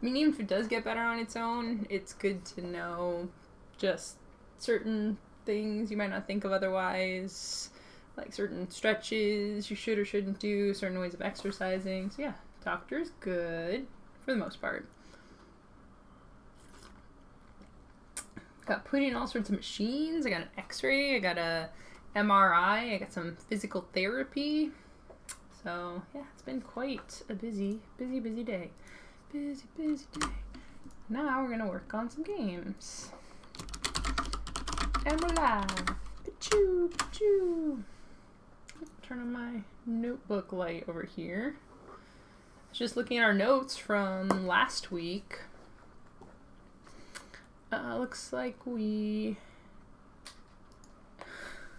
I mean, even if it does get better on its own, it's good to know just certain things you might not think of otherwise, like certain stretches you should or shouldn't do, certain ways of exercising. So yeah, doctor's good for the most part. Got put in all sorts of machines. I got an x-ray, I got a MRI, I got some physical therapy. So yeah, it's been quite a busy day. Busy day. Now we're gonna work on some games. And we're live. Pachoo, pachoo. Turn on my notebook light over here. I was just looking at our notes from last week. Looks like we...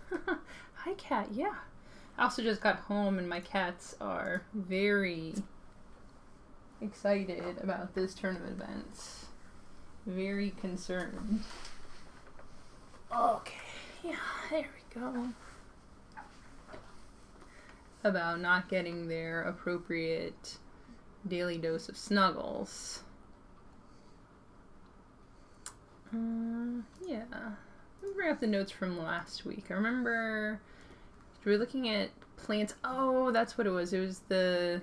Hi, cat. Yeah. I also just got home and my cats are very excited about this turn of events. Very concerned. Okay. Yeah, there we go. About not getting their appropriate daily dose of snuggles. Yeah. Let me bring up the notes from last week. I remember we were looking at plants. Oh, that's what it was. It was the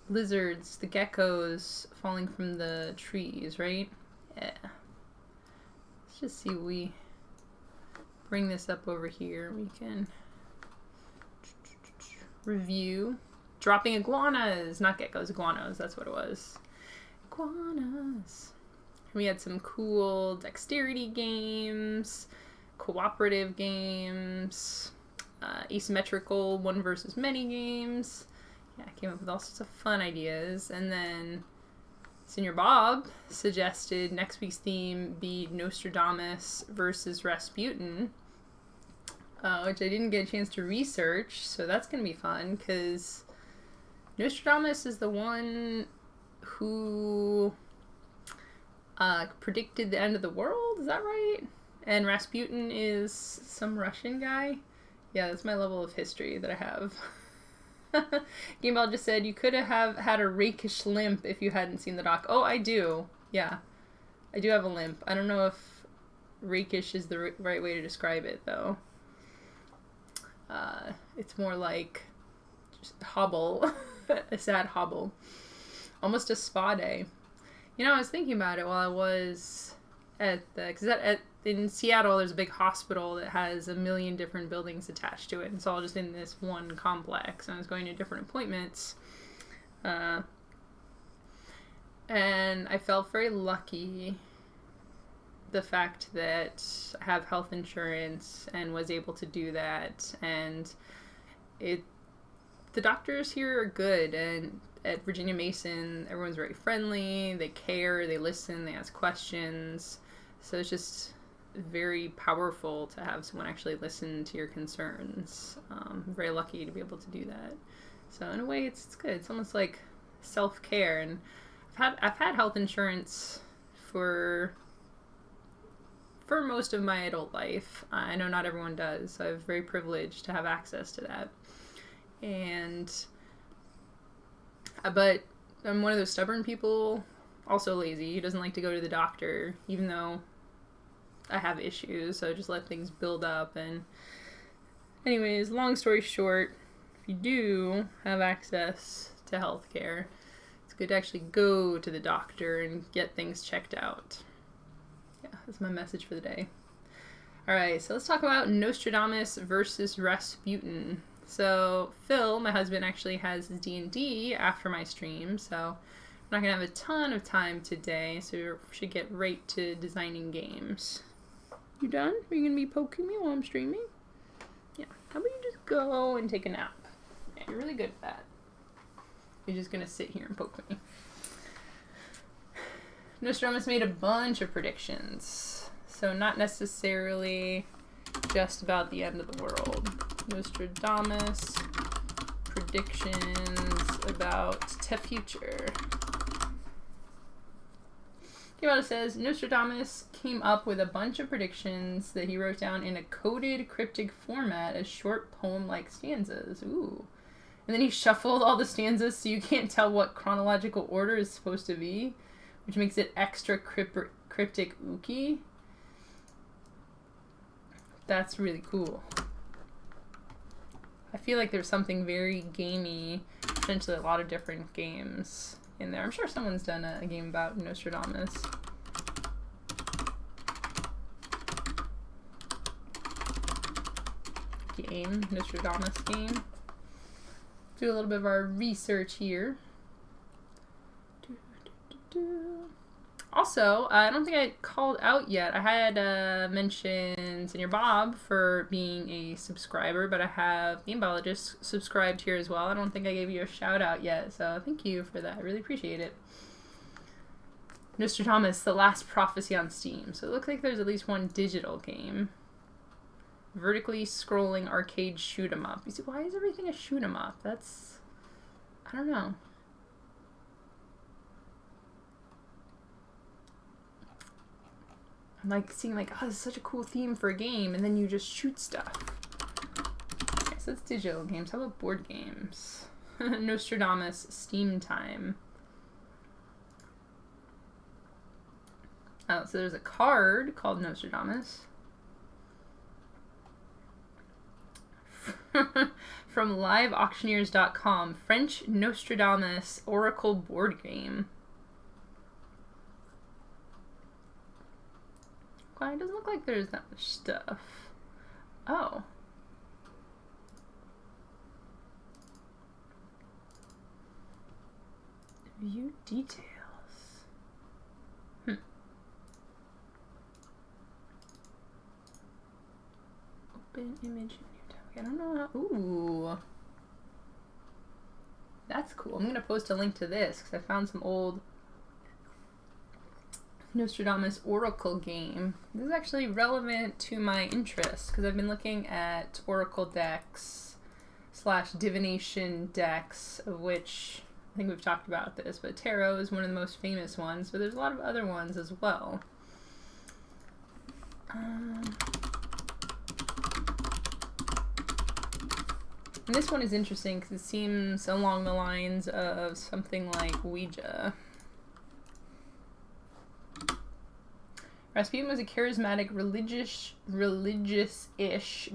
lizards, the geckos falling from the trees, right? Yeah. Let's just see if we bring this up over here. We can review. Dropping iguanas, not geckos, iguanas. That's what it was. Iguanas. We had some cool dexterity games, cooperative games, asymmetrical one versus many games. Yeah, I came up with all sorts of fun ideas. And then Senior Bob suggested next week's theme be Nostradamus versus Rasputin, which I didn't get a chance to research, so that's going to be fun, because Nostradamus is the one who predicted the end of the world, is that right? And Rasputin is some Russian guy? Yeah, that's my level of history that I have. Gameball just said, you could have had a rakish limp if you hadn't seen the doc. Oh, I do. Yeah. I do have a limp. I don't know if rakish is the right way to describe it, though. It's more like just hobble. A sad hobble. Almost a spa day. You know, I was thinking about it while I was in Seattle, there's a big hospital that has 1 million different buildings attached to it. It's all just in this one complex. And I was going to different appointments. And I felt very lucky the fact that I have health insurance and was able to do that. And the doctors here are good, and at Virginia Mason, everyone's very friendly, they care, they listen, they ask questions. So it's just very powerful to have someone actually listen to your concerns. I'm very lucky to be able to do that. So in a way, it's good. It's almost like self-care. And I've had health insurance for most of my adult life. I know not everyone does, so I'm very privileged to have access to that. But I'm one of those stubborn people, also lazy, who doesn't like to go to the doctor, even though I have issues, so I just let things build up. And anyways, long story short, if you do have access to healthcare, it's good to actually go to the doctor and get things checked out. Yeah, that's my message for the day. Alright, so let's talk about Nostradamus versus Rasputin. So Phil, my husband, actually has his D&D after my stream, so I'm not going to have a ton of time today, so we should get right to designing games. You done? Are you going to be poking me while I'm streaming? Yeah. How about you just go and take a nap? Yeah, you're really good at that. You're just going to sit here and poke me. Nostradamus made a bunch of predictions, so not necessarily just about the end of the world. Nostradamus predictions about the future. Kimata says, Nostradamus came up with a bunch of predictions that he wrote down in a coded cryptic format as short poem-like stanzas. Ooh. And then he shuffled all the stanzas so you can't tell what chronological order is supposed to be, which makes it extra cryptic ooky. That's really cool. I feel like there's something very gamey, potentially a lot of different games in there. I'm sure someone's done a game about Nostradamus. Nostradamus game. Do a little bit of our research here. Also, I don't think I called out yet. I had mentioned Senior Bob for being a subscriber, but I have Game Biologist subscribed here as well. I don't think I gave you a shout out yet, so thank you for that. I really appreciate it. Nostradamus, The Last Prophecy on Steam. So it looks like there's at least one digital game. Vertically scrolling arcade shoot 'em up. You see, why is everything a shoot 'em up? That's, I don't know. I'm like seeing like, oh, this is such a cool theme for a game, and then you just shoot stuff. Okay, so that's digital games. How about board games? Nostradamus Steam Time. Oh, so there's a card called Nostradamus. From liveauctioneers.com, French Nostradamus Oracle board game. Well, it doesn't look like there's that much stuff. Oh. View details. Open image. I don't know how. Ooh. That's cool. I'm going to post a link to this because I found some old Nostradamus Oracle game. This is actually relevant to my interests because I've been looking at Oracle decks / divination decks, of which I think we've talked about this, but Tarot is one of the most famous ones, but there's a lot of other ones as well. And this one is interesting because it seems along the lines of something like Ouija. Rasputin was a charismatic, religious-ish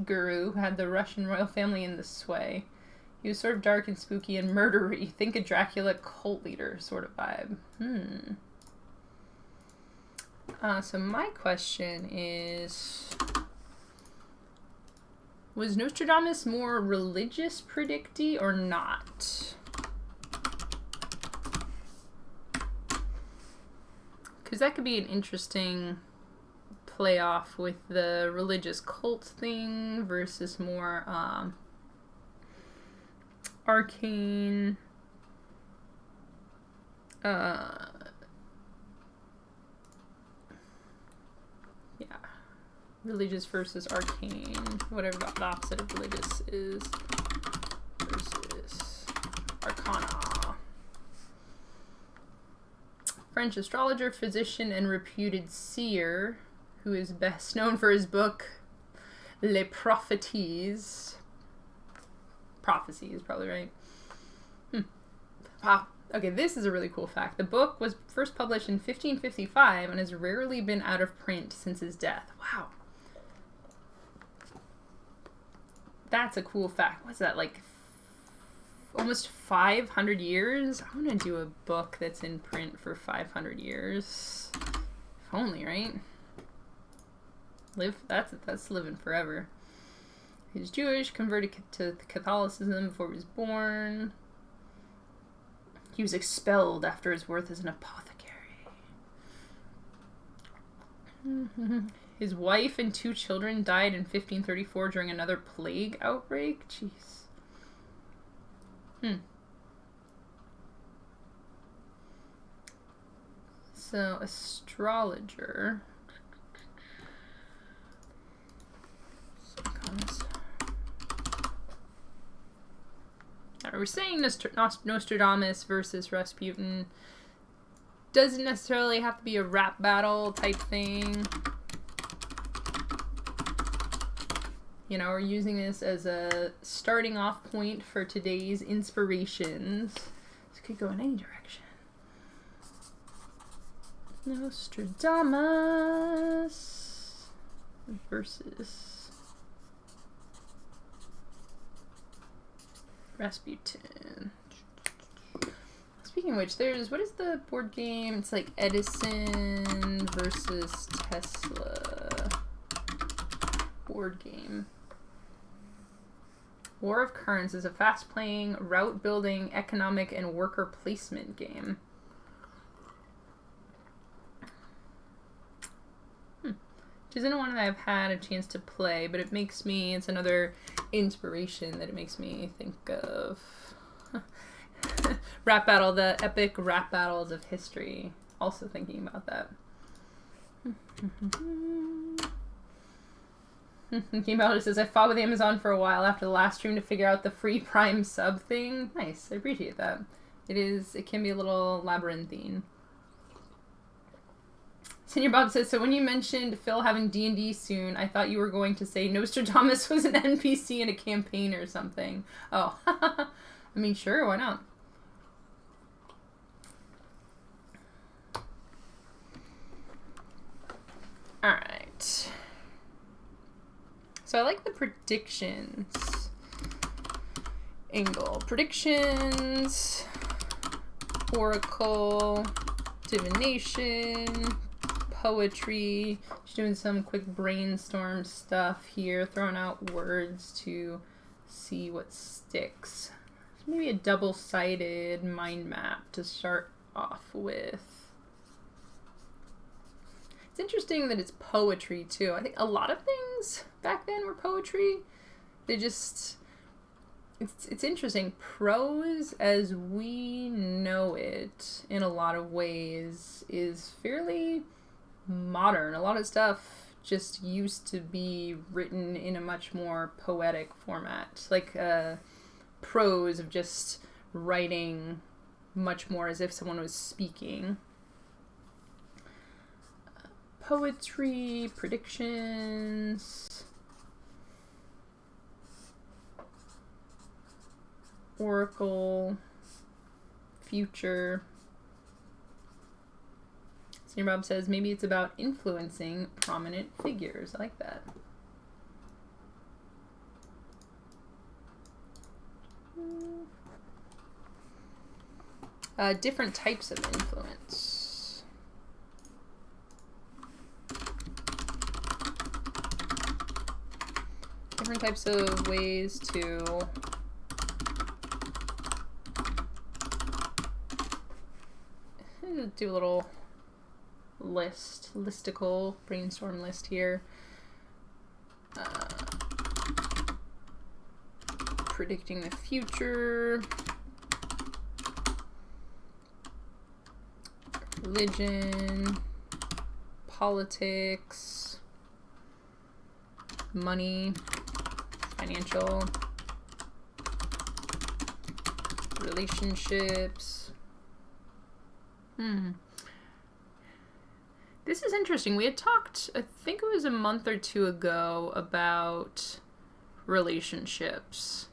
guru who had the Russian royal family in the sway. He was sort of dark and spooky and murdery. Think a Dracula cult leader sort of vibe. So my question is, was Nostradamus more religious predicty or not? Because that could be an interesting playoff with the religious cult thing versus more arcane. Religious versus arcane, whatever the opposite of religious is, versus arcana. French astrologer, physician, and reputed seer, who is best known for his book, Les Prophéties. Prophecy is probably right. Wow. Okay, this is a really cool fact. The book was first published in 1555 and has rarely been out of print since his death. Wow. That's a cool fact. What's that, like almost 500 years? I want to do a book that's in print for 500 years. If only, right? That's living forever. He was Jewish, converted to Catholicism before he was born. He was expelled after his work as an apothecary. His wife and 2 children died in 1534 during another plague outbreak. Jeez. So, astrologer. We're saying Nostradamus versus Rasputin. Doesn't necessarily have to be a rap battle type thing. You know, we're using this as a starting off point for today's inspirations. This could go in any direction. Nostradamus versus Rasputin. Speaking of which, what is the board game? It's like Edison versus Tesla board game. War of Currents is a fast-playing, route-building, economic, and worker placement game. Which isn't one that I've had a chance to play, but it's another inspiration that it makes me think of. Rap battle, the epic rap battles of history. Also thinking about that. Game Elder says, I fought with Amazon for a while after the last stream to figure out the free Prime sub thing. Nice, I appreciate that. It can be a little labyrinthine. Senior Bob says, so when you mentioned Phil having D&D soon, I thought you were going to say Nostradamus was an NPC in a campaign or something. Oh, I mean, sure, why not? Alright. So I like the predictions angle. Predictions, oracle, divination, poetry. Just doing some quick brainstorm stuff here, throwing out words to see what sticks. Maybe a double-sided mind map to start off with. It's interesting that it's poetry too. I think a lot of things back then were poetry. It's interesting. Prose as we know it in a lot of ways is fairly modern. A lot of stuff just used to be written in a much more poetic format. Like prose of just writing much more as if someone was speaking. Poetry, predictions, oracle, future. Senior Bob says maybe it's about influencing prominent figures. I like that. Different types of influence. Different types of ways to do a little listicle brainstorm list here. Predicting the future, religion, politics, money, financial, relationships. This is interesting. We had talked, I think it was a month or two ago, about relationships.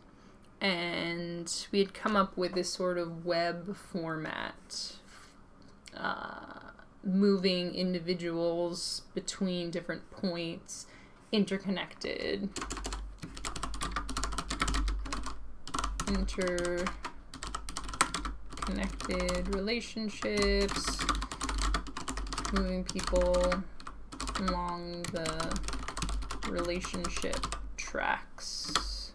And we had come up with this sort of web format, moving individuals between different points, interconnected. Interconnected relationships, moving people along the relationship tracks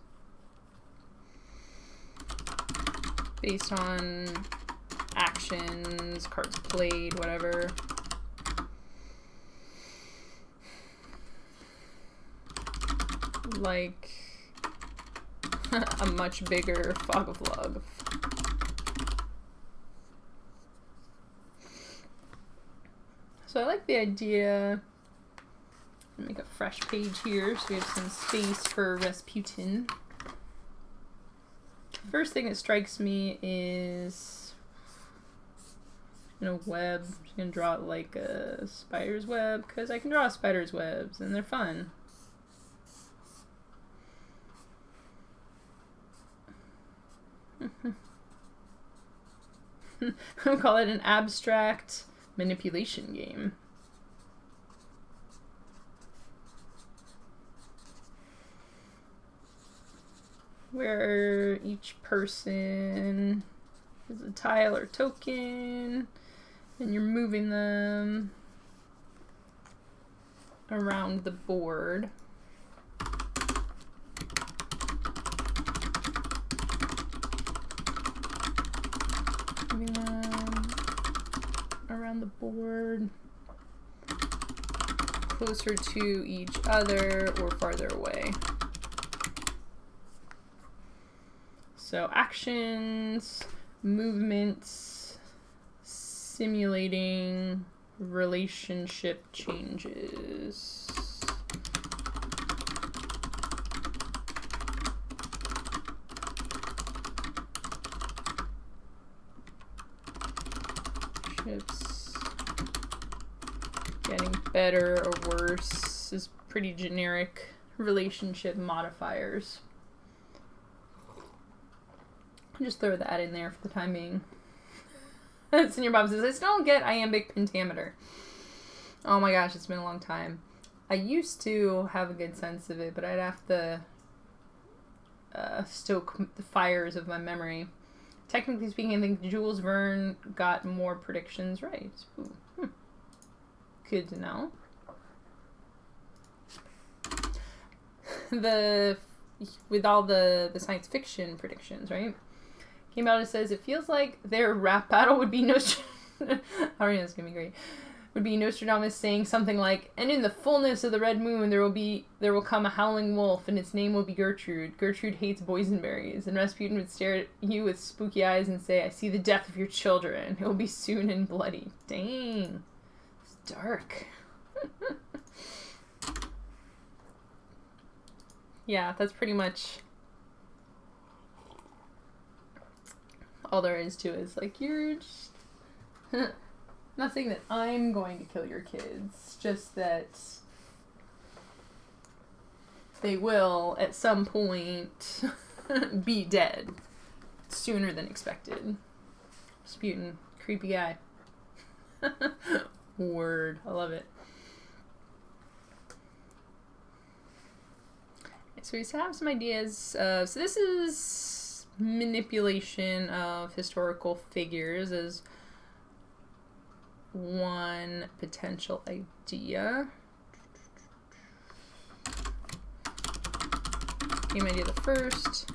based on actions, cards played, whatever. Like a much bigger fog of love. So I like the idea. I'll make a fresh page here so we have some space for Rasputin. First thing that strikes me is a web. I'm just gonna draw it like a spider's web because I can draw spider's webs and they're fun. I'll call it an abstract manipulation game. Where each person is a tile or token, and you're moving them around the board. Moving them around the board, closer to each other or farther away. So actions, movements, simulating relationship changes. Ships getting better or worse is pretty generic relationship modifiers. I'll just throw that in there for the time being. Senior Bob says, I still don't get iambic pentameter. Oh my gosh, it's been a long time. I used to have a good sense of it, but I'd have to stoke the fires of my memory. Technically speaking, I think Jules Verne got more predictions right. Ooh, good to know. With all the science fiction predictions, right? Came out and says, it feels like their rap battle would be Nostradamus. I don't know, it's gonna be great. Would be Nostradamus saying something like, and in the fullness of the red moon there will come a howling wolf, and its name will be Gertrude. Gertrude hates boysenberries. And Rasputin would stare at you with spooky eyes and say, I see the death of your children. It will be soon and bloody. Dang. It's dark. Yeah, that's pretty much all there is to it. Is like, you're just not saying that I'm going to kill your kids, just that they will at some point be dead sooner than expected. Rasputin, creepy guy. Word, I love it. So we have some ideas. So this is manipulation of historical figures as one potential idea. Game idea the first.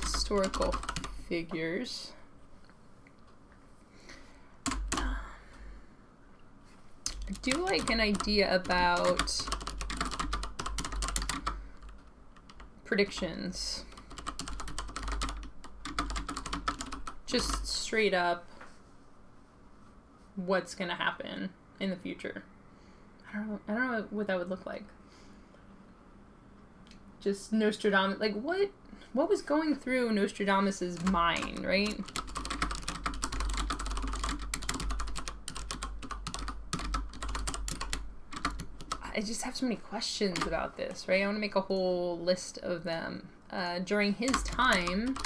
Historical figures. I do like an idea about predictions. Just straight up what's gonna happen in the future. I don't know what that would look like. Just Nostradamus, like what was going through Nostradamus's mind, right? I just have so many questions about this, right? I want to make a whole list of them. During his time,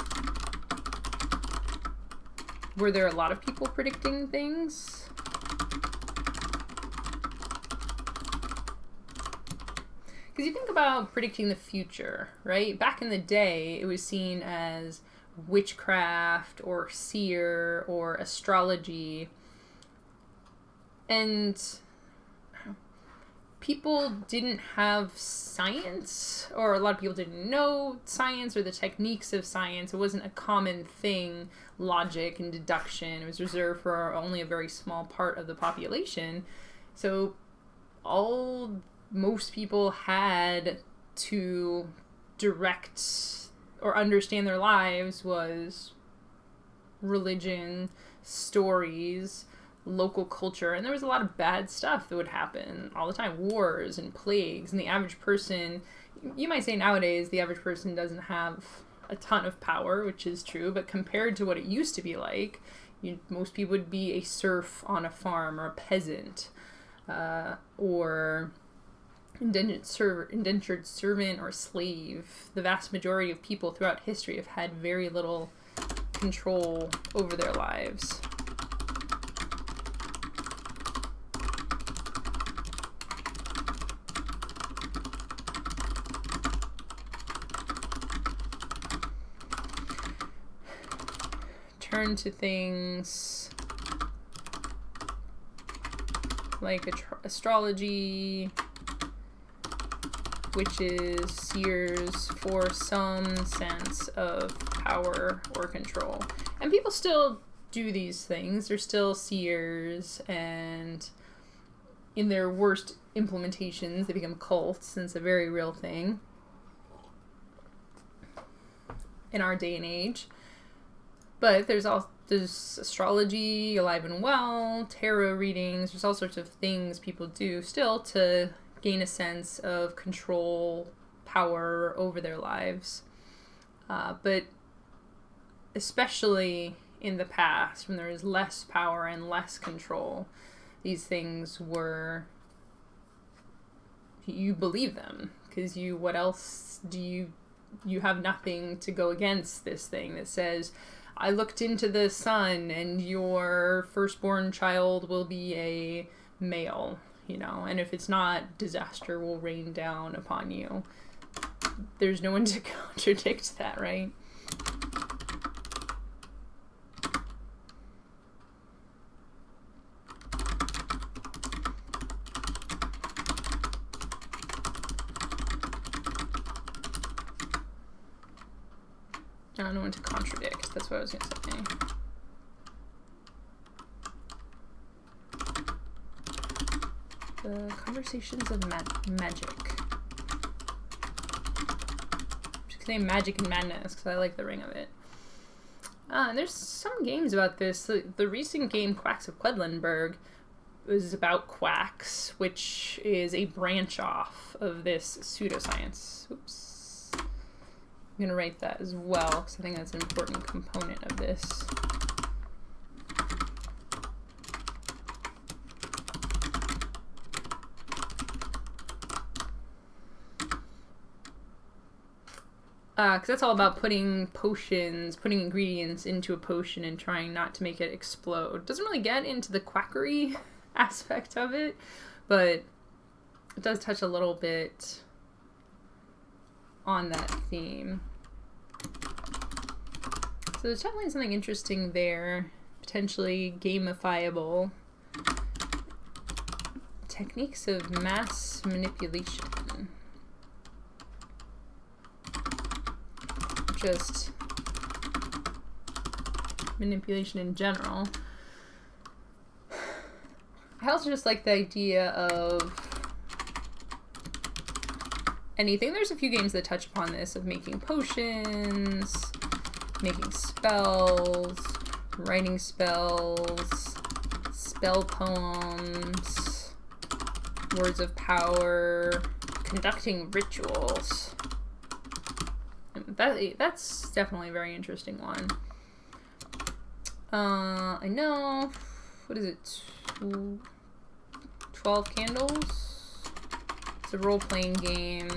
were there a lot of people predicting things? Because you think about predicting the future, right? Back in the day, it was seen as witchcraft or seer or astrology. And people didn't have science, or a lot of people didn't know science or the techniques of science. It wasn't a common thing, logic and deduction. It was reserved for only a very small part of the population. So most people had to direct or understand their lives was religion, stories, local culture, and there was a lot of bad stuff that would happen all the time, wars and plagues, and the average person, you might say nowadays the average person doesn't have a ton of power, which is true, but compared to what it used to be like, most people would be a serf on a farm or a peasant, or indentured servant or slave. The vast majority of people throughout history have had very little control over their lives. Turn to things like astrology, witches, seers, for some sense of power or control. And people still do these things. They're still seers, and in their worst implementations, they become cults, and it's a very real thing in our day and age. But there's astrology, alive and well, tarot readings. There's all sorts of things people do still to gain a sense of control, power over their lives. But especially in the past, when there was less power and less control, these things were, you believe them, because what else do you have nothing to go against this thing that says, I looked into the sun and your firstborn child will be a male, and if it's not, disaster will rain down upon you. There's no one to contradict that, right? I don't know when to contradict. That's what I was going to say. The Conversations of Magic. I'm just saying magic and madness because I like the ring of it. And there's some games about this. The recent game, Quacks of Quedlinburg, was about quacks, which is a branch off of this pseudoscience. Oops. I'm going to write that as well, because I think that's an important component of this. Because that's all about putting ingredients into a potion and trying not to make it explode. Doesn't really get into the quackery aspect of it, but it does touch a little bit on that theme. So there's definitely something interesting there, potentially gamifiable. Techniques of mass manipulation. Just manipulation in general. I also just like the idea of anything. There's a few games that touch upon this, of making potions, making spells, writing spells, spell poems, words of power, conducting rituals. That's definitely a very interesting one. I know, what is it, 12 Candles? It's a role-playing game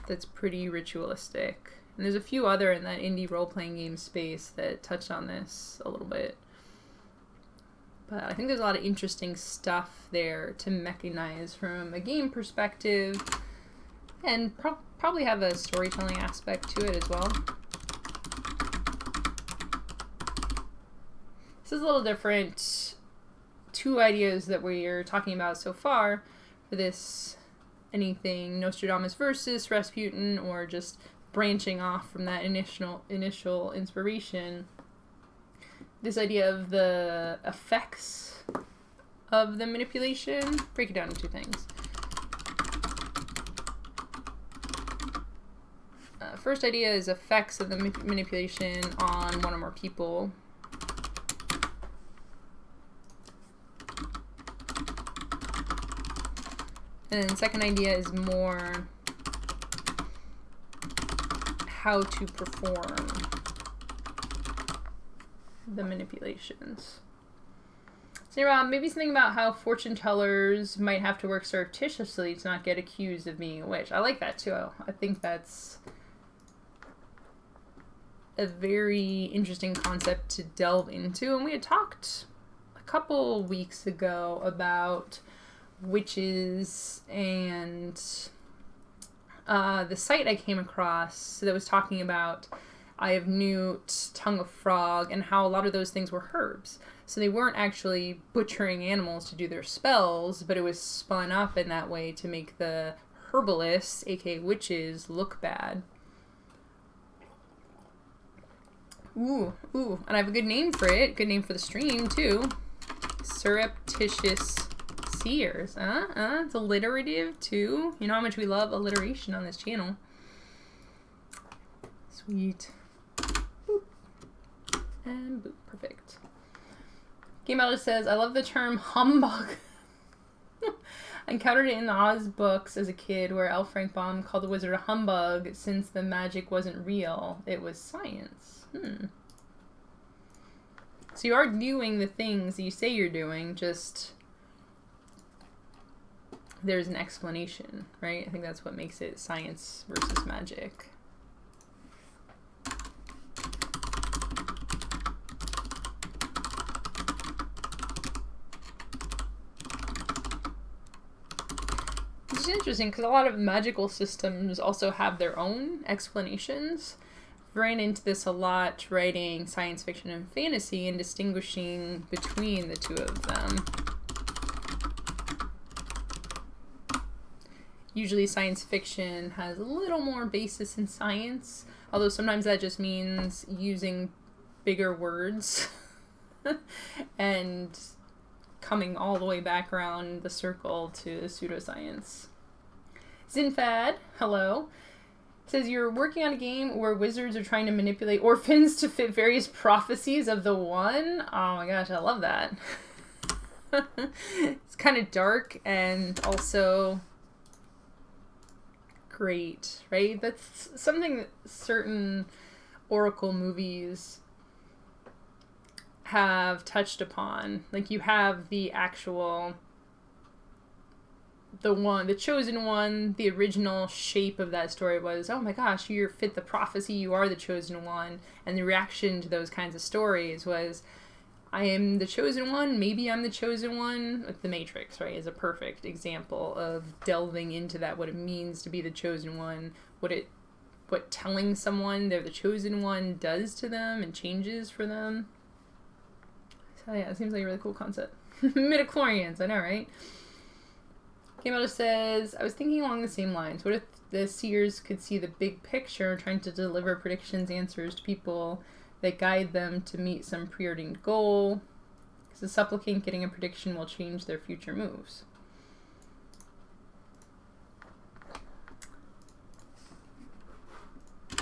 that's pretty ritualistic. And there's a few other in that indie role-playing game space that touch on this a little bit. But I think there's a lot of interesting stuff there to mechanize from a game perspective, and probably have a storytelling aspect to it as well. This is a little different. Two ideas that we're talking about so far for this, anything Nostradamus versus Rasputin, or just branching off from that initial inspiration. This idea of the effects of the manipulation. Break it down into two things. First idea is effects of the manipulation on one or more people. And then second idea is more how to perform the manipulations. So maybe something about how fortune tellers might have to work surreptitiously to not get accused of being a witch. I like that too. I think that's a very interesting concept to delve into. And we had talked a couple weeks ago about witches, and the site I came across that was talking about Eye of Newt, Tongue of Frog, and how a lot of those things were herbs. So they weren't actually butchering animals to do their spells, but it was spun up in that way to make the herbalists, aka witches, look bad. Ooh, and I have a good name for it. Good name for the stream, too. Surreptitious Seers. It's alliterative, too. You know how much we love alliteration on this channel. Sweet. Boop. And boop. Perfect. Game Elder says, I love the term humbug. I encountered it in the Oz books as a kid, where L. Frank Baum called the wizard a humbug since the magic wasn't real. It was science. So you are doing the things that you say you're doing, just there's an explanation, right? I think that's what makes it science versus magic. It's interesting because a lot of magical systems also have their own explanations. Ran into this a lot writing science fiction and fantasy and distinguishing between the two of them. Usually science fiction has a little more basis in science, although sometimes that just means using bigger words and coming all the way back around the circle to pseudoscience. Zinfad, hello. Says you're working on a game where wizards are trying to manipulate orphans to fit various prophecies of the One. Oh my gosh, I love that. It's kind of dark and also great, right? That's something that certain Oracle movies have touched upon. Like, you have the actual... the chosen one, the original shape of that story was, oh my gosh, you fit the prophecy, you are the chosen one. And the reaction to those kinds of stories was, I am the chosen one, maybe I'm the chosen one. Like The Matrix, right, is a perfect example of delving into that, what it means to be the chosen one, what telling someone they're the chosen one does to them and changes for them. So yeah, it seems like a really cool concept. Midichlorians, I know, right? Game Out says, I was thinking along the same lines. What if the seers could see the big picture, trying to deliver predictions, answers to people that guide them to meet some preordained goal? Because the supplicant getting a prediction will change their future moves.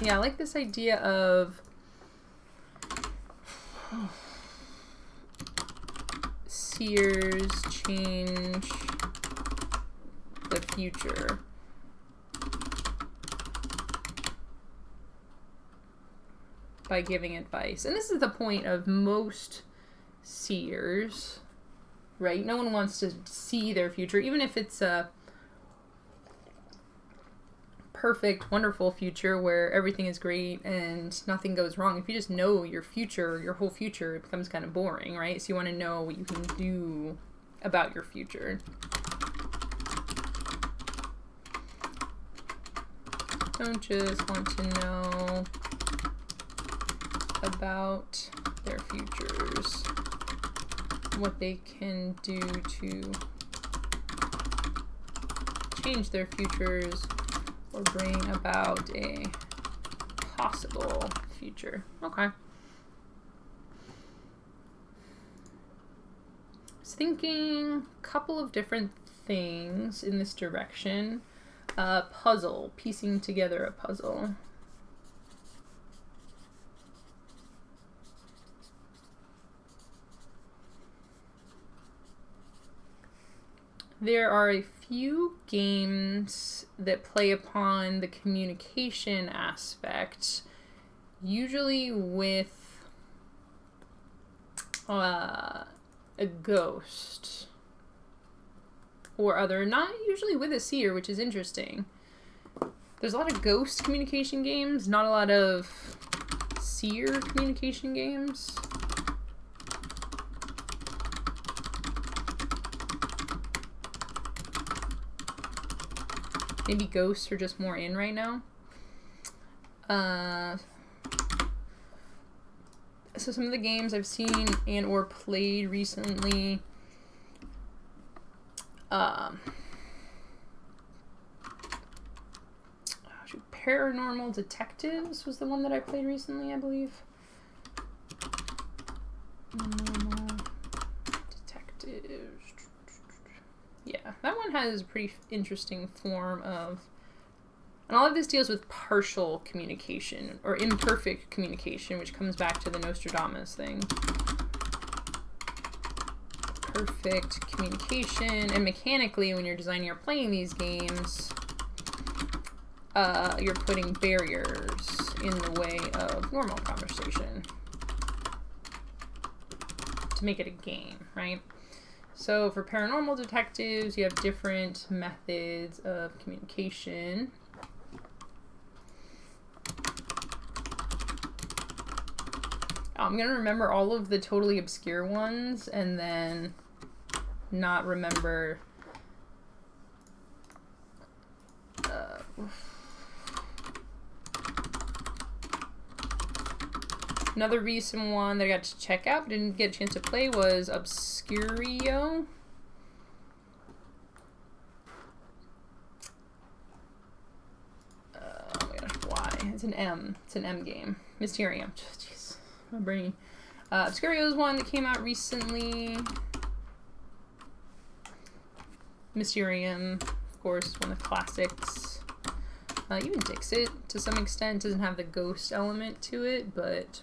Yeah, I like this idea of seers change the future. By giving advice. And this is the point of most seers, right? No one wants to see their future, even if it's a perfect, wonderful future where everything is great and nothing goes wrong. If you just know your future, your whole future, it becomes kind of boring, right? So you want to know what you can do about your future. Don't just want to know about their futures, what they can do to change their futures or bring about a possible future. Okay. I was thinking a couple of different things in this direction. Puzzle, piecing together a puzzle. There are a few games that play upon the communication aspect, usually with a ghost or other, not usually with a seer, which is interesting. There's a lot of ghost communication games, not a lot of seer communication games. Maybe ghosts are just more in right now. So some of the games I've seen and or played recently, Paranormal Detectives was the one that I played recently, I believe. Paranormal Detectives. Yeah, that one has a pretty interesting form of... And all of this deals with partial communication, or imperfect communication, which comes back to the Nostradamus thing. Perfect communication, and mechanically, when you're designing or playing these games, you're putting barriers in the way of normal conversation to make it a game, right? So for Paranormal Detectives, you have different methods of communication. I'm going to remember all of the totally obscure ones and then not remember... Another recent one that I got to check out but didn't get a chance to play was Obscurio. Oh my gosh, why? It's an M. It's an M game. Mysterium. Jeez, my brain. Obscurio is one that came out recently. Mysterium, of course, is one of the classics. Even Dixit, to some extent, doesn't have the ghost element to it, but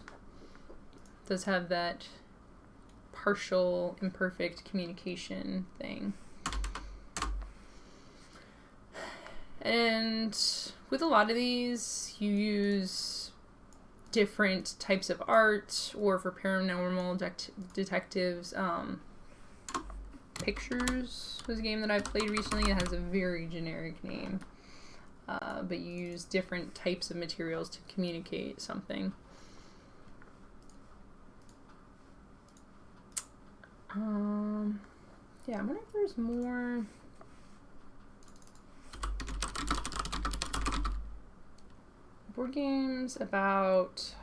does have that partial, imperfect communication thing. And with a lot of these, you use different types of art, or for Paranormal Detectives, Pictures was a game that I played recently. It has a very generic name, but you use different types of materials to communicate something. Yeah, I wonder if there's more. Board games about,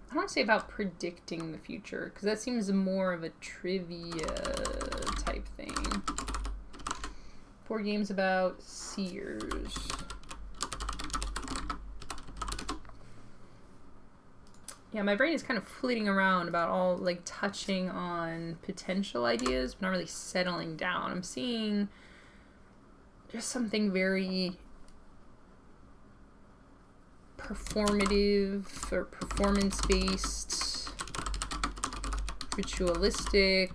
I don't want to say about predicting the future, because that seems more of a trivia type thing. Board games about seers. Yeah, my brain is kind of flitting around about all, like, touching on potential ideas, but not really settling down. I'm seeing just something very performative or performance-based, ritualistic,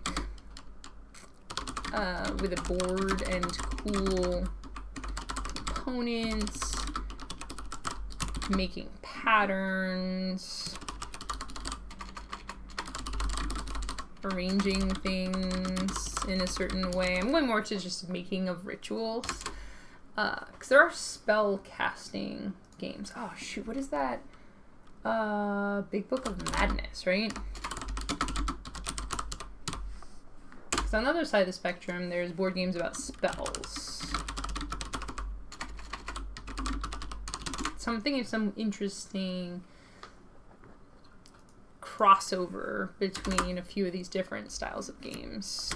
with a board and cool components, making patterns, arranging things in a certain way. I'm going more to just making of rituals, because there are spell casting games. Oh shoot, what is that? Big Book of Madness, right? Because on the other side of the spectrum, there's board games about spells. So I'm thinking of some interesting crossover between a few of these different styles of games.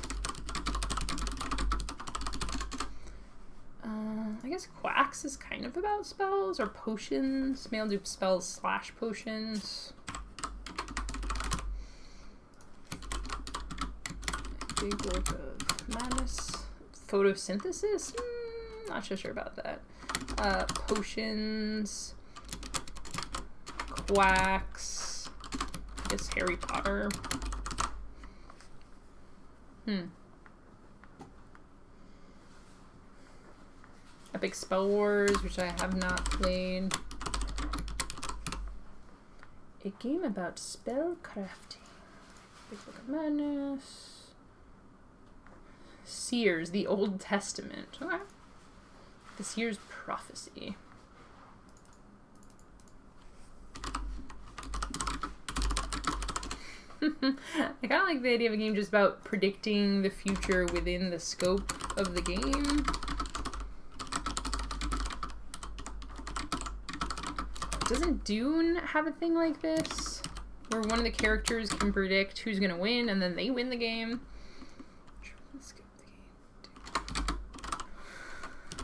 I guess Quacks is kind of about spells, or potions. Maybe I'll do spells / potions. Big Book of Madness. Photosynthesis? Not so sure about that. Potions. Quacks. I guess Harry Potter. Epic Spell Wars, which I have not played. A game about spell crafting. Big Book of Madness. Seers, the Old Testament. Okay. The Seers Prophecy. I kind of like the idea of a game just about predicting the future within the scope of the game. Doesn't Dune have a thing like this? Where one of the characters can predict who's going to win and then they win the game? Skip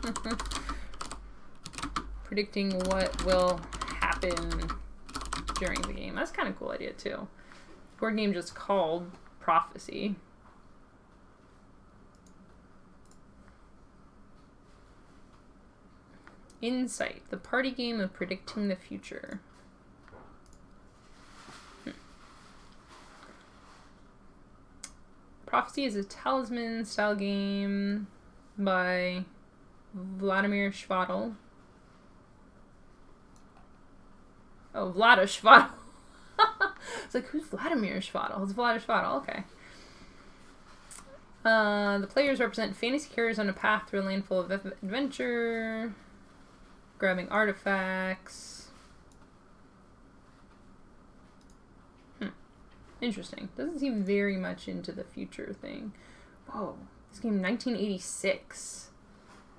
the game. Predicting what will happen during the game. That's kind of a cool idea too. Board game just called Prophecy. Insight, the party game of predicting the future. Prophecy is a talisman style game by Vladimir Schwadl. Oh, Vlada Schwadl. It's like, who's Vladimir Schwadl? It's Vlada Schwadl, okay. The players represent fantasy characters on a path through a land full of adventure, grabbing artifacts. Interesting. Doesn't seem very much into the future thing. Whoa, this game 1986.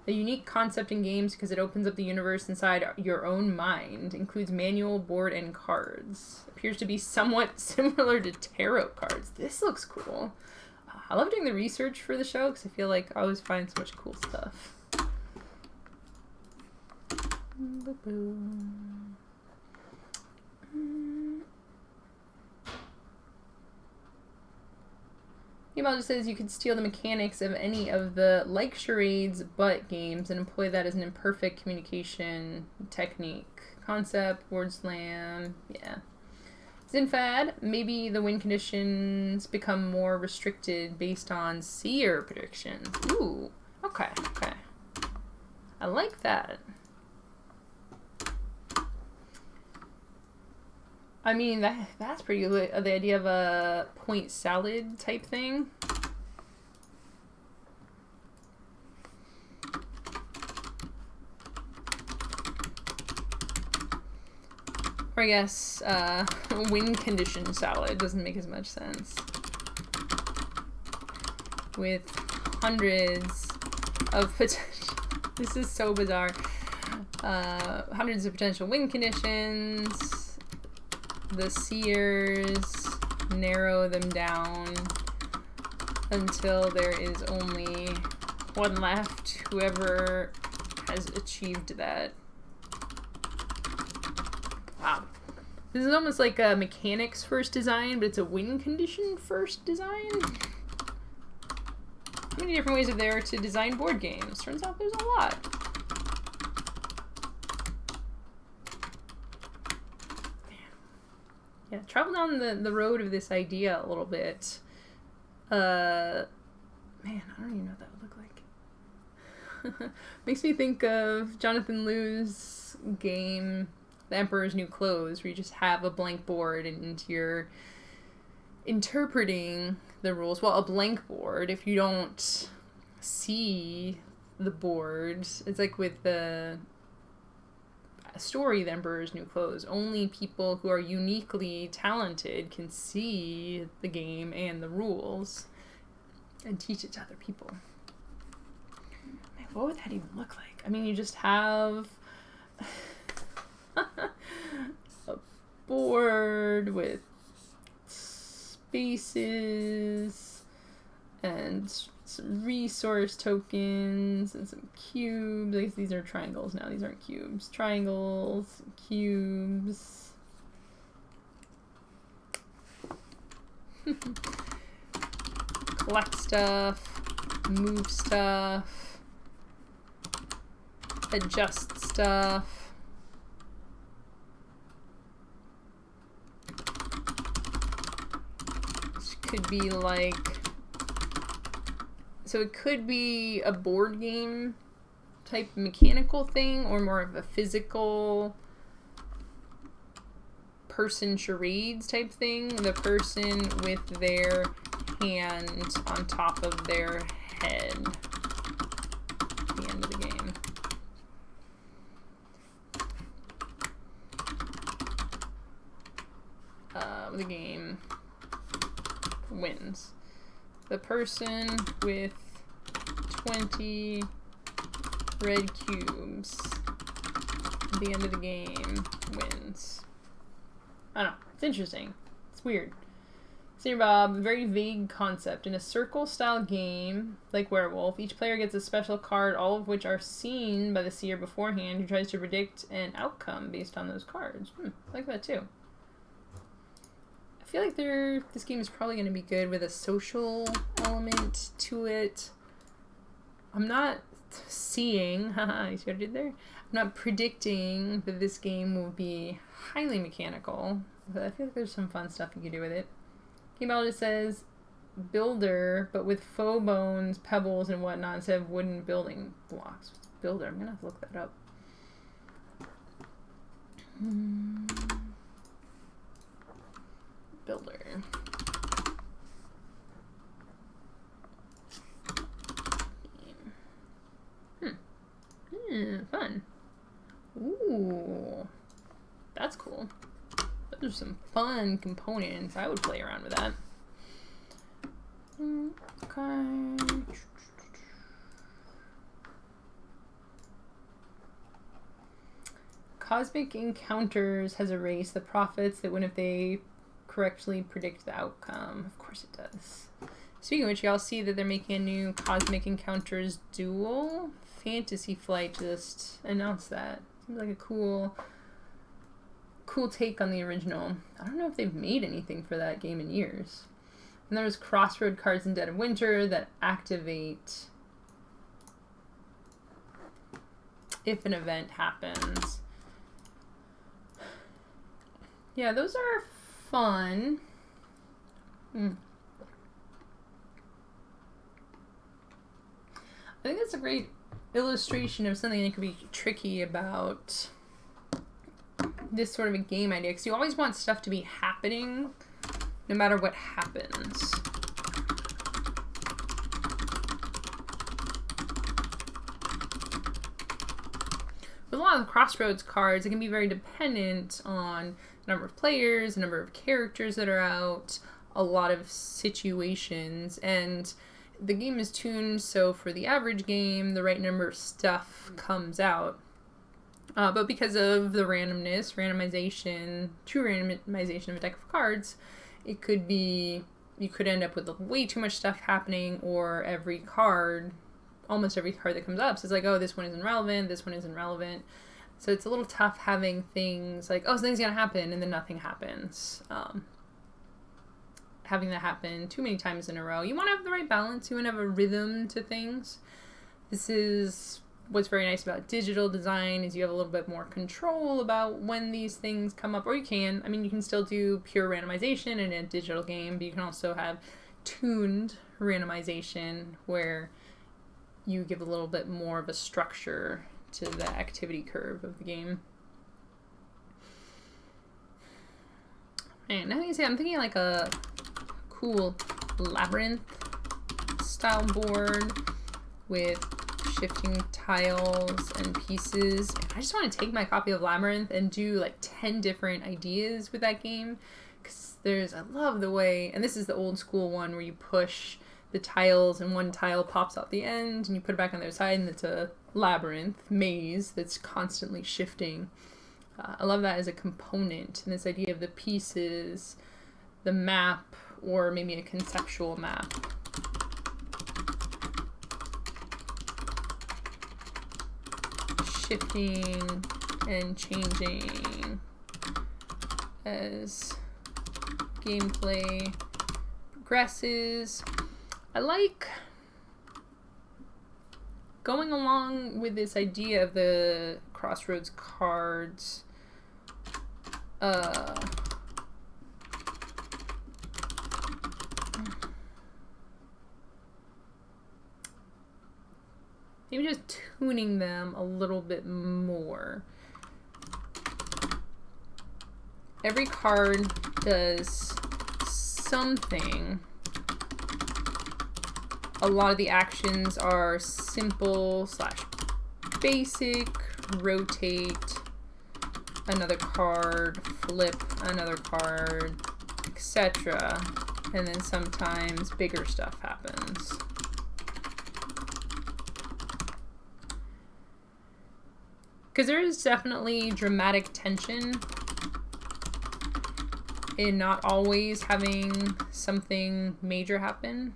A unique concept in games because it opens up the universe inside your own mind. Includes manual, board, and cards. Appears to be somewhat similar to tarot cards. This looks cool. I love doing the research for the show because I feel like I always find so much cool stuff. Email just says you could steal the mechanics of any of the like charades but games and employ that as an imperfect communication technique. Concept, word slam, yeah. Zinfad, maybe the win conditions become more restricted based on seer predictions. Ooh, okay, okay. I like that. I mean, that's pretty good. The idea of a point salad type thing. Or I guess win condition salad doesn't make as much sense. With hundreds of potential... This is so bizarre. Hundreds of potential win conditions. The seers narrow them down until there is only one left. Whoever has achieved that. Wow. This is almost like a mechanics first design, but it's a win condition first design. How many different ways are there to design board games? Turns out there's a lot. Yeah, travel down the road of this idea a little bit. Man, I don't even know what that would look like. Makes me think of Jonathan Liu's game, The Emperor's New Clothes, where you just have a blank board and you're interpreting the rules. Well, a blank board, if you don't see the board, it's like with the story, The Emperor's New Clothes. Only people who are uniquely talented can see the game and the rules and teach it to other people. Man, what would that even look like? I mean, you just have a board with spaces and some resource tokens and some cubes. I guess these are triangles now. These aren't cubes. Triangles, cubes. Collect stuff, move stuff, adjust stuff. This could be like... So it could be a board game type mechanical thing or more of a physical person charades type thing. The person with their hand on top of their head at the end of the game. The game wins. The person with 20 red cubes at the end of the game wins. I don't know. It's interesting. It's weird. Senior Bob, very vague concept. In a circle-style game, like Werewolf, each player gets a special card, all of which are seen by the seer beforehand, who tries to predict an outcome based on those cards. I like that too. I feel like this game is probably going to be good with a social element to it. I'm not seeing, haha, you see what I did there? I'm not predicting that this game will be highly mechanical, but I feel like there's some fun stuff you can do with it. Game just says builder, but with faux bones, pebbles, and whatnot instead of wooden building blocks. Builder, I'm gonna have to look that up. Builder. Fun. Ooh, that's cool. Those are some fun components. I would play around with that. Okay. Cosmic Encounters has a race that profits that win if they correctly predict the outcome. Of course it does. Speaking of which, y'all see that they're making a new Cosmic Encounters duel. Fantasy Flight just announced that. Seems like a cool take on the original. I don't know if they've made anything for that game in years. And there's Crossroad cards in Dead of Winter that activate if an event happens. Yeah, those are fun. I think that's a great illustration of something that could be tricky about this sort of a game idea, because you always want stuff to be happening no matter what happens. With a lot of the Crossroads cards, it can be very dependent on the number of players, the number of characters that are out, a lot of situations, and the game is tuned so for the average game, the right number of stuff comes out. But because of the randomness, true randomization of a deck of cards, it could be, you could end up with way too much stuff happening, or almost every card that comes up says like, oh, this one isn't relevant, this one isn't relevant. So it's a little tough having things like, oh, something's going to happen, and then nothing happens. Having that happen too many times in a row. You want to have the right balance. You want to have a rhythm to things. This is what's very nice about digital design, is you have a little bit more control about when these things come up. Or you can still do pure randomization in a digital game, but you can also have tuned randomization where you give a little bit more of a structure to the activity curve of the game. And I'm thinking like a cool labyrinth style board with shifting tiles and pieces. I just want to take my copy of Labyrinth and do like 10 different ideas with that game, because I love the way, and this is the old school one where you push the tiles and one tile pops out the end and you put it back on the other side, and it's a labyrinth maze that's constantly shifting. I love that as a component, and this idea of the pieces, the map, or maybe a conceptual map. Shifting and changing as gameplay progresses. I like going along with this idea of the Crossroads cards. Maybe just tuning them a little bit more. Every card does something. A lot of the actions are simple / basic, rotate another card, flip another card, etc. and then sometimes bigger stuff happens. Because there is definitely dramatic tension in not always having something major happen.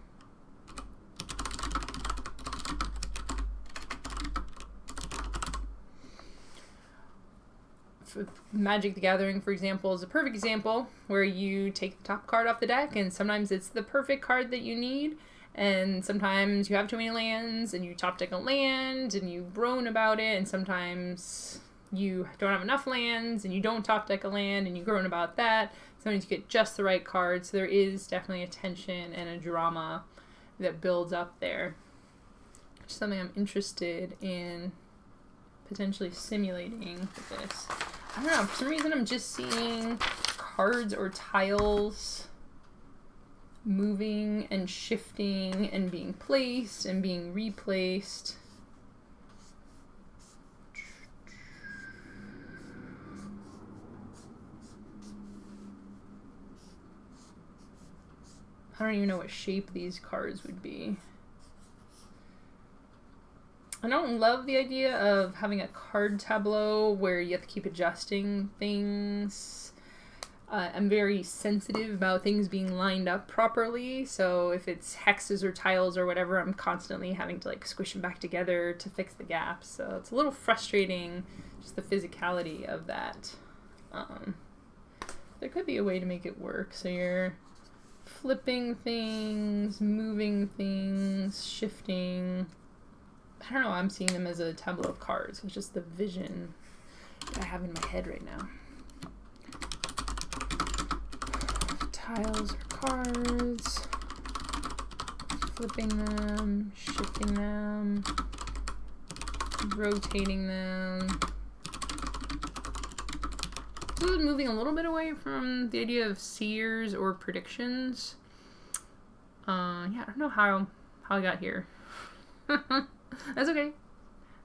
Magic the Gathering, for example, is a perfect example where you take the top card off the deck, and sometimes it's the perfect card that you need, and sometimes you have too many lands and you top deck a land and you groan about it, and sometimes you don't have enough lands and you don't top deck a land and you groan about that. Sometimes you get just the right card, so there is definitely a tension and a drama that builds up there, which is something I'm interested in potentially simulating with this. I don't know, for some reason I'm just seeing cards or tiles moving and shifting and being placed and being replaced. I don't even know what shape these cards would be. I don't love the idea of having a card tableau where you have to keep adjusting things. I'm very sensitive about things being lined up properly, so if it's hexes or tiles or whatever, I'm constantly having to like squish them back together to fix the gaps. So it's a little frustrating, just the physicality of that. There could be a way to make it work. So you're flipping things, moving things, shifting. I don't know, I'm seeing them as a tableau of cards. It's just the vision that I have in my head right now. Tiles are cards. Flipping them, shifting them, rotating them. So moving a little bit away from the idea of seers or predictions. Yeah, I don't know how I got here. That's okay.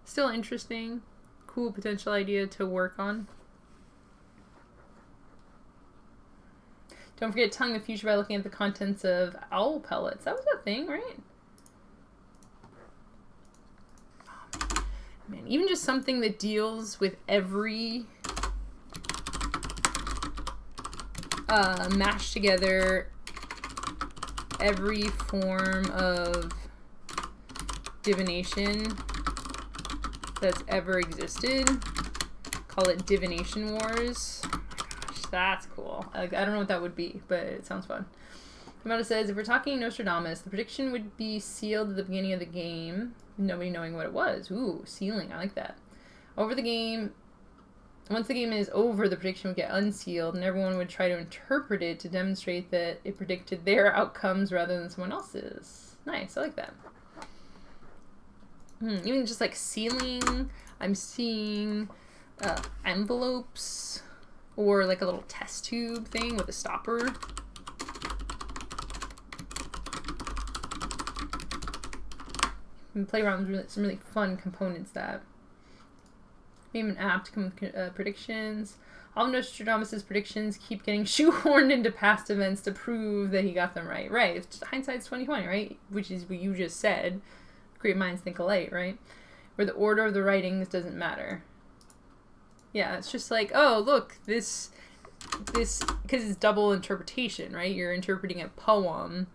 Still interesting. Cool potential idea to work on. Don't forget telling the future by looking at the contents of owl pellets. That was a thing, right? Oh, man, even just something that deals with every mashed together every form of divination that's ever existed. Call it Divination Wars. Oh my gosh, that's cool. I don't know what that would be, but it sounds fun. Kamada says, if we're talking Nostradamus, the prediction would be sealed at the beginning of the game, nobody knowing what it was. Ooh, sealing, I like that. Over the game, once the game is over, the prediction would get unsealed, and everyone would try to interpret it to demonstrate that it predicted their outcomes rather than someone else's. Nice, I like that. Even just like sealing, I'm seeing envelopes or like a little test tube thing with a stopper. You can play around with some really fun components that made an app to come with predictions. All of Nostradamus' predictions keep getting shoehorned into past events to prove that he got them right. Right, it's hindsight's 20/20, right? Which is what you just said. Great minds think alike, right? Where the order of the writings doesn't matter. Yeah, it's just like, oh, look, this, because it's double interpretation, right? You're interpreting a poem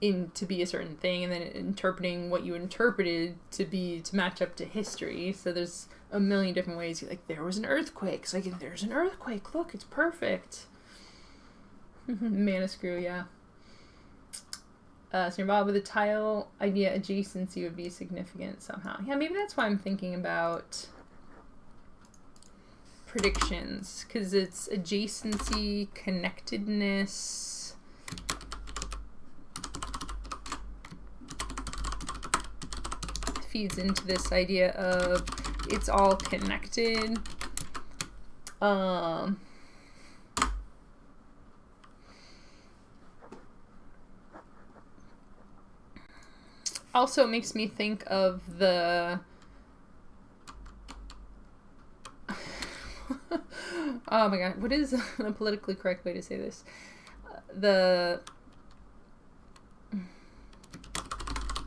to be a certain thing, and then interpreting what you interpreted to match up to history. So there's a million different ways. You're like, there was an earthquake. It's like, there's an earthquake. Look, it's perfect. Mana screw, yeah. So involved with the tile idea, adjacency would be significant somehow. Yeah, maybe that's why I'm thinking about predictions, because it's adjacency, connectedness. Feeds into this idea of it's all connected. Also, it makes me think of the oh my god, what is the politically correct way to say this? the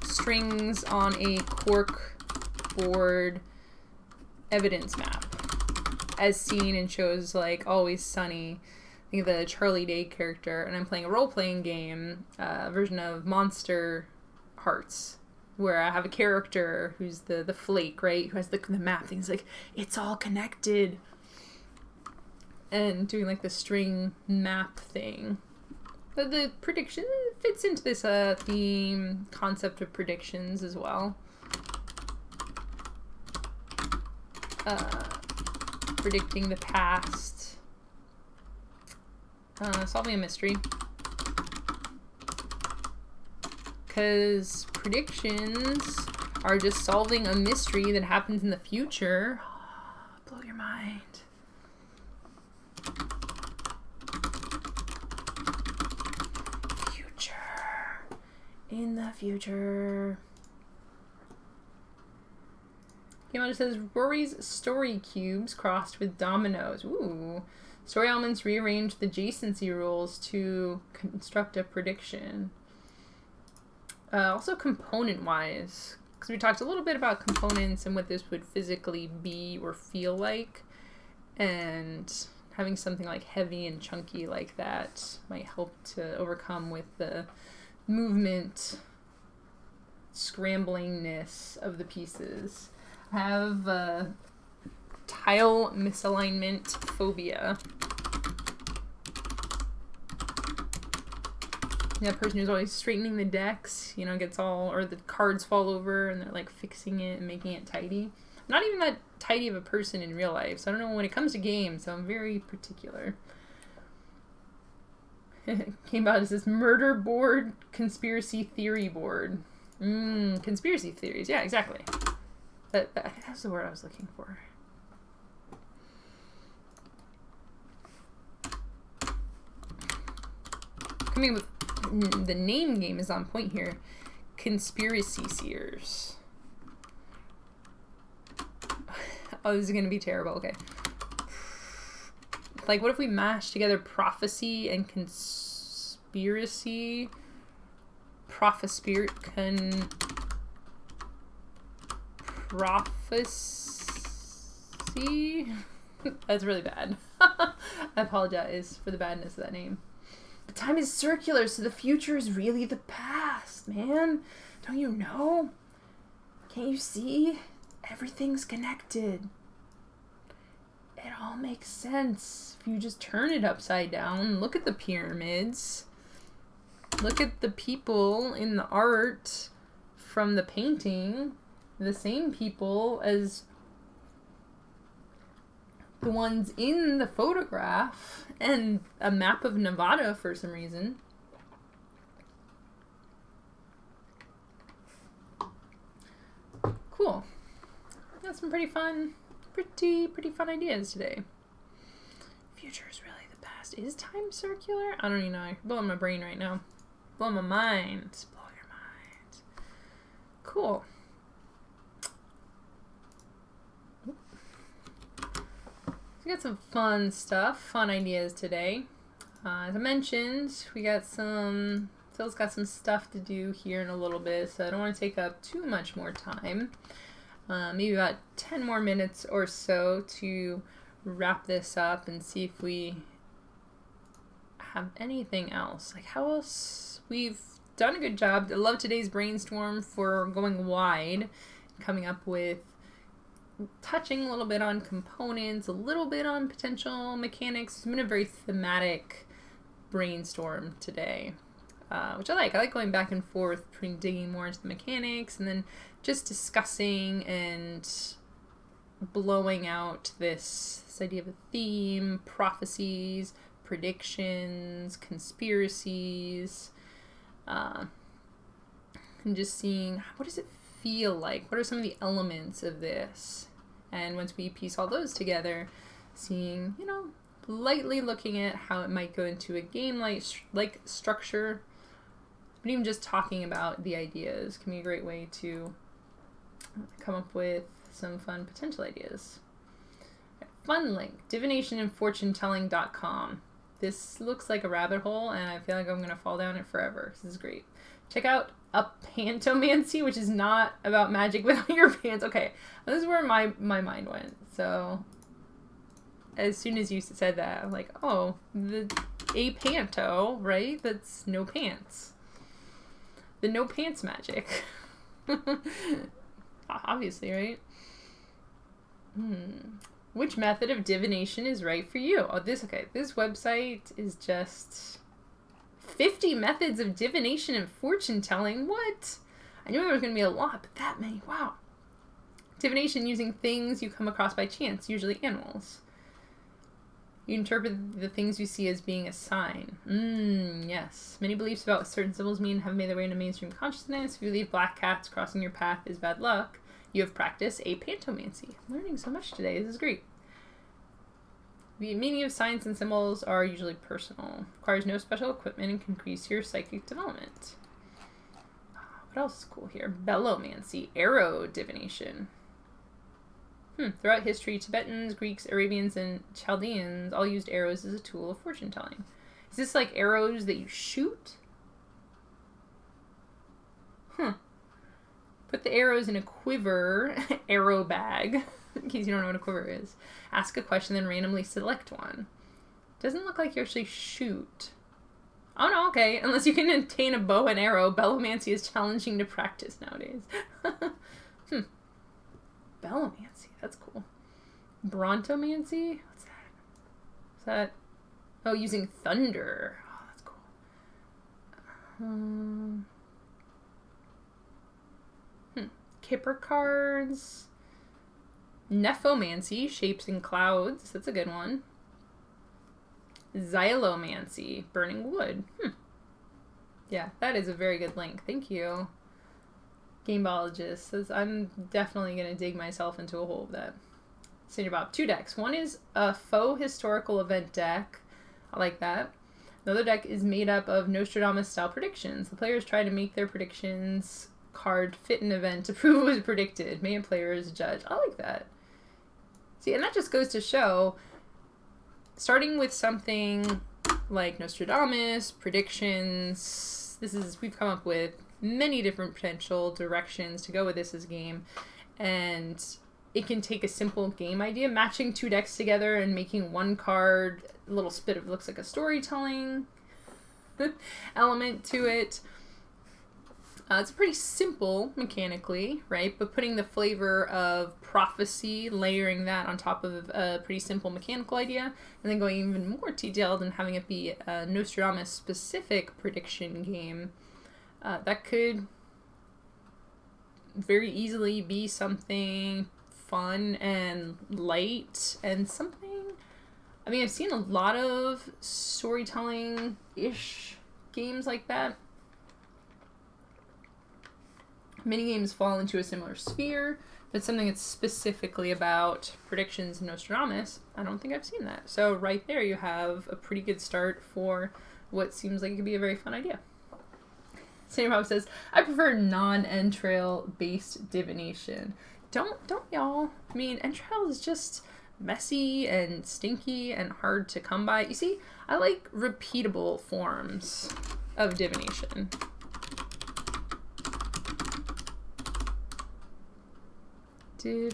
strings on a cork board evidence map as seen in shows like Always Sunny. Think of the Charlie Day character, and I'm playing a role-playing game, version of Monster Hearts, where I have a character who's the flake, right, who has the map things like, it's all connected, and doing like the string map thing. But the prediction fits into this theme concept of predictions as well. Predicting the past. Solving a mystery. Because predictions are just solving a mystery that happens in the future. Blow your mind. In the future. Game on says Rory's story cubes crossed with dominoes. Ooh. Story elements rearrange the adjacency rules to construct a prediction. Also component-wise, because we talked a little bit about components and what this would physically be or feel like, and having something like heavy and chunky like that might help to overcome with the movement scramblingness of the pieces. I have tile misalignment phobia. That person who's always straightening the decks, you know, gets all, or the cards fall over and they're like fixing it and making it tidy. I'm not even that tidy of a person in real life, so I don't know when it comes to games, so I'm very particular. Came out as this murder board, conspiracy theory board. Conspiracy theories. Yeah, exactly. That's the word I was looking for. Coming with the name game is on point here. Conspiracy Seers. Oh, this is going to be terrible. Okay. Like, what if we mash together prophecy and conspiracy? Prophecy. That's really bad. I apologize for the badness of that name. But time is circular, so the future is really the past, man. Don't you know? Can't you see? Everything's connected. It all makes sense if you just turn it upside down. Look at the pyramids. Look at the people in the art from the painting. The same people as the ones in the photograph, and a map of Nevada for some reason. Cool. Got some pretty fun ideas today. Future is really the past. Is time circular? I don't even know. I'm blowing my brain right now. Blowing my mind. Blow your mind. Cool. We got some fun stuff, fun ideas today. As I mentioned, Phil's got some stuff to do here in a little bit, so I don't want to take up too much more time. Maybe about 10 more minutes or so to wrap this up and see if we have anything else. Like, how else? We've done a good job. I love today's brainstorm for going wide, coming up with touching a little bit on components, a little bit on potential mechanics. It's been a very thematic brainstorm today, which I like. I like going back and forth between digging more into the mechanics and then just discussing and blowing out this idea of a theme, prophecies, predictions, conspiracies, and just seeing what does it feel like? What are some of the elements of this? And once we piece all those together, seeing, lightly looking at how it might go into a game-like structure, but even just talking about the ideas can be a great way to come up with some fun potential ideas. Fun link, divinationandfortunetelling.com. This looks like a rabbit hole, and I feel like I'm going to fall down it forever. This is great. Check out a pantomancy, which is not about magic without your pants. Okay, this is where my mind went. So as soon as you said that, I'm like, oh, a panto, right? That's no pants. The no pants magic. Obviously, right? Which method of divination is right for you? Oh, this website is just 50 methods of divination and fortune telling. What? I knew there was going to be a lot, but that many. Wow. Divination using things you come across by chance, usually animals. You interpret the things you see as being a sign. Yes. Many beliefs about what certain symbols mean have made their way into mainstream consciousness. If you believe black cats crossing your path is bad luck, you have practiced a pantomancy. I'm learning so much today. This is great. The meaning of signs and symbols are usually personal. Requires no special equipment and can increase your psychic development. What else is cool here? Bellomancy. Arrow divination. Throughout history, Tibetans, Greeks, Arabians, and Chaldeans all used arrows as a tool of fortune telling. Is this like arrows that you shoot? Put the arrows in a quiver, arrow bag, in case you don't know what a quiver is. Ask a question, then randomly select one. Doesn't look like you actually shoot. Oh no, okay. Unless you can obtain a bow and arrow, bellomancy is challenging to practice nowadays. Bellomancy, that's cool. Brontomancy? What's that? Is that... Oh, using thunder. Oh, that's cool. Kipper cards. Nephomancy, shapes in clouds. That's a good one. Xylomancy, burning wood. Yeah, that is a very good link. Thank you. Game Biologist says, I'm definitely going to dig myself into a hole of that. Senior Bob, 2 decks. One is a faux historical event deck. I like that. Another deck is made up of Nostradamus-style predictions. The players try to make their predictions card fit an event to prove what was predicted. May a players judge. I like that. See, and that just goes to show, starting with something like Nostradamus, predictions, we've come up with many different potential directions to go with this as a game, and it can take a simple game idea, matching 2 decks together and making one card a little bit of looks like a storytelling element to it. It's pretty simple mechanically, right? But putting the flavor of prophecy, layering that on top of a pretty simple mechanical idea, and then going even more detailed and having it be a Nostradamus-specific prediction game, that could very easily be something fun and light and something... I mean, I've seen a lot of storytelling-ish games like that. Many games fall into a similar sphere, but something that's specifically about predictions and Nostradamus, I don't think I've seen that. So right there you have a pretty good start for what seems like it could be a very fun idea. Senior Bob says, I prefer non-entrail based divination. Don't y'all? I mean, entrail is just messy and stinky and hard to come by. You see, I like repeatable forms of divination. Or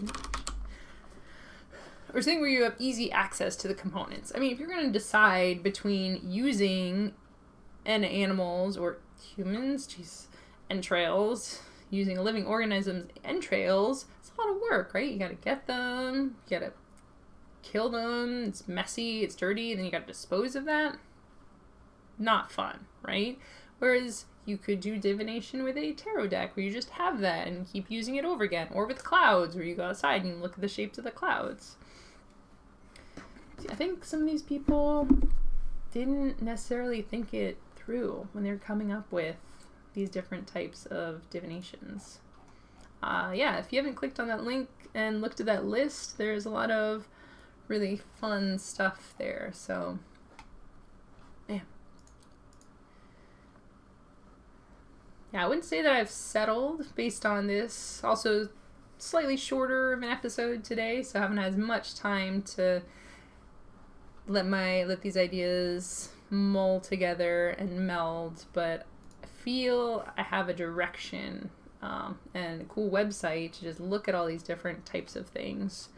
something where you have easy access to the components. I mean, if you're going to decide between using animals or humans, entrails, using a living organism's entrails, it's a lot of work, right? You got to get them, you got to kill them, it's messy, it's dirty, then you got to dispose of that. Not fun, right? Whereas you could do divination with a tarot deck where you just have that and keep using it over again. Or with clouds where you go outside and you look at the shapes of the clouds. See, I think some of these people didn't necessarily think it through when they were coming up with these different types of divinations. Yeah, if you haven't clicked on that link and looked at that list, there's a lot of really fun stuff there. So, man. Yeah, I wouldn't say that I've settled based on this. Also, slightly shorter of an episode today, so I haven't had as much time to let these ideas mull together and meld, but I feel I have a direction and a cool website to just look at all these different types of things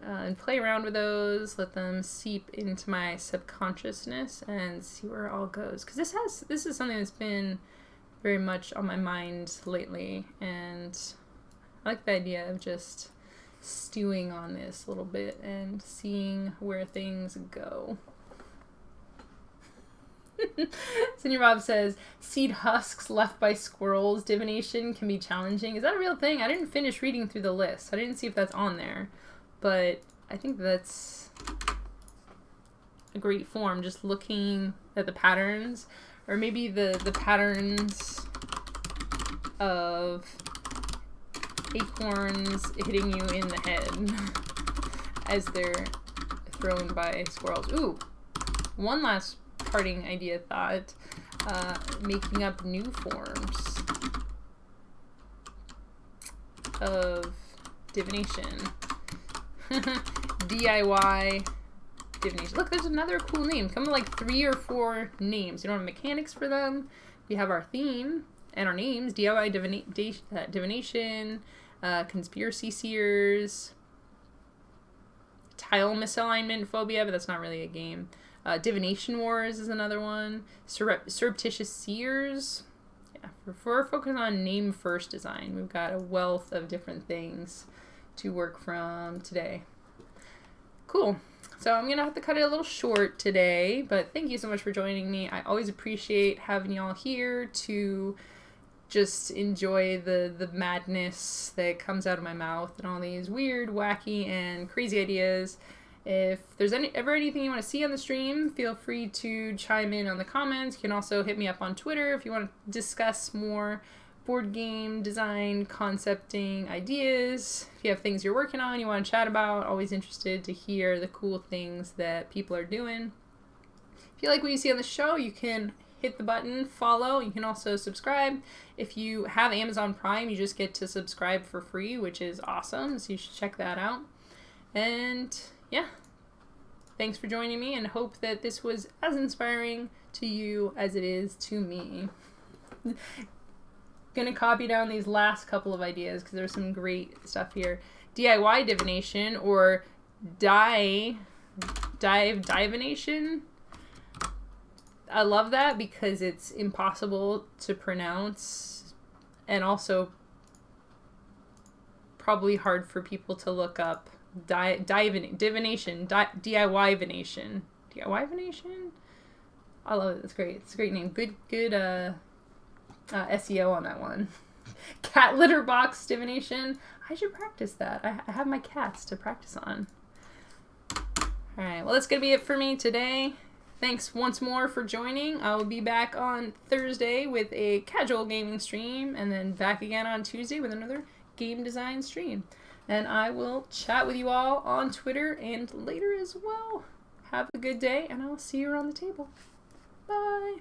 and play around with those, let them seep into my subconsciousness and see where it all goes. Because this is something that's been very much on my mind lately, and I like the idea of just stewing on this a little bit and seeing where things go. Senior Bob says, seed husks left by squirrels, divination can be challenging. Is that a real thing? I didn't finish reading through the list. I didn't see if that's on there. But I think that's a great form, just looking at the patterns, or maybe the patterns of acorns hitting you in the head as they're thrown by squirrels. Ooh, one last parting idea thought, making up new forms of divination. DIY divination. Look, there's another cool name. Come with like 3 or 4 names. You don't have mechanics for them. We have our theme and our names. DIY divination, conspiracy seers, tile misalignment phobia, but that's not really a game. Divination Wars is another one. Surreptitious Seers. Yeah, we're focusing on name first design. We've got a wealth of different things to work from today. Cool. So I'm gonna have to cut it a little short today, but thank you so much for joining me. I always appreciate having y'all here to just enjoy the madness that comes out of my mouth and all these weird, wacky, and crazy ideas. If there's ever anything you want to see on the stream, feel free to chime in on the comments. You can also hit me up on Twitter if you want to discuss more board game design, concepting ideas. If you have things you're working on, you want to chat about, always interested to hear the cool things that people are doing. If you like what you see on the show, you can hit the button, follow. You can also subscribe. If you have Amazon Prime, you just get to subscribe for free, which is awesome, so you should check that out. And yeah, thanks for joining me, and hope that this was as inspiring to you as it is to me. Gonna copy down these last couple of ideas because there's some great stuff here. DIY divination, or divination. I love that because it's impossible to pronounce and also probably hard for people to look up. Divination. DIY-vination. DIY-vination? I love it. It's great. It's a great name. Good SEO on that one. Cat litter box divination. I should practice that. I have my cats to practice on. Alright, well, that's going to be it for me today. Thanks once more for joining. I will be back on Thursday with a casual gaming stream, and then back again on Tuesday with another game design stream. And I will chat with you all on Twitter and later as well. Have a good day, and I'll see you around the table. Bye!